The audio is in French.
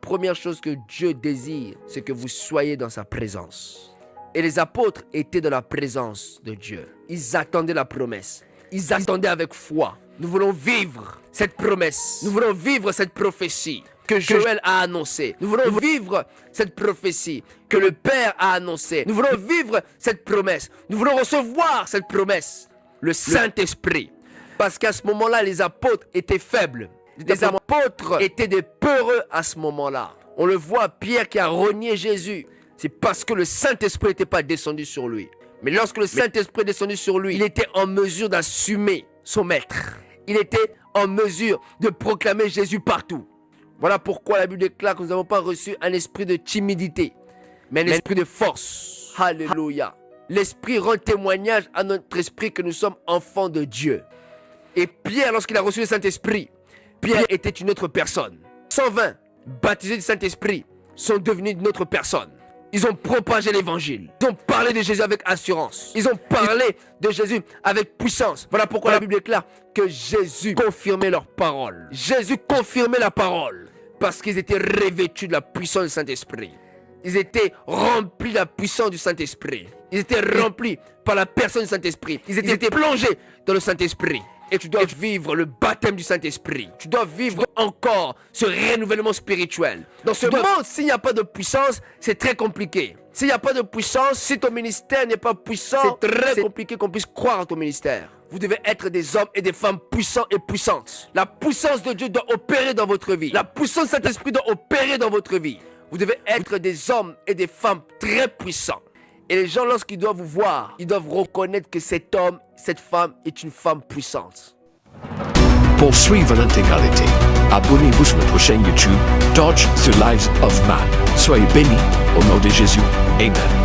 première chose que Dieu désire, c'est que vous soyez dans sa présence. Et les apôtres étaient dans la présence de Dieu. Ils attendaient la promesse. Ils attendaient avec foi. Nous voulons vivre cette promesse. Nous voulons vivre cette prophétie que Joël a annoncée. Nous voulons vivre cette prophétie que le Père a annoncée. Nous voulons vivre cette promesse. Nous voulons recevoir cette promesse. Le Saint-Esprit. Parce qu'à ce moment-là, les apôtres étaient faibles. Les apôtres étaient des peureux à ce moment-là. On le voit, Pierre qui a renié Jésus. C'est parce que le Saint-Esprit n'était pas descendu sur lui. Mais lorsque le Saint-Esprit est descendu sur lui, il était en mesure d'assumer son maître. Il était en mesure de proclamer Jésus partout. Voilà pourquoi la Bible déclare que nous n'avons pas reçu un esprit de timidité, mais un esprit de force. Alléluia. L'Esprit rend témoignage à notre esprit que nous sommes enfants de Dieu. Et Pierre, lorsqu'il a reçu le Saint-Esprit, Pierre était une autre personne. 120 baptisés du Saint-Esprit sont devenus une autre personne. Ils ont propagé l'évangile. Ils ont parlé de Jésus avec assurance. Ils ont parlé de Jésus avec puissance. Voilà pourquoi la Bible déclare que Jésus confirmait leur parole. Jésus confirmait la parole. Parce qu'ils étaient revêtus de la puissance du Saint-Esprit. Ils étaient remplis de la puissance du Saint-Esprit. Ils étaient remplis par la personne du Saint-Esprit. Ils étaient plongés dans le Saint-Esprit. Et tu dois vivre le baptême du Saint-Esprit. Tu dois vivre encore ce renouvellement spirituel. Dans ce monde, s'il n'y a pas de puissance, c'est très compliqué. S'il n'y a pas de puissance, si ton ministère n'est pas puissant, c'est très compliqué qu'on puisse croire à ton ministère. Vous devez être des hommes et des femmes puissants et puissantes. La puissance de Dieu doit opérer dans votre vie. La puissance du Saint-Esprit doit opérer dans votre vie. Vous devez être des hommes et des femmes très puissants. Et les gens, lorsqu'ils doivent vous voir, ils doivent reconnaître que cet homme, cette femme est une femme puissante. Pour suivre l'intégralité, abonnez-vous sur notre chaîne YouTube Dodge the Lives of Man. Soyez bénis au nom de Jésus. Amen.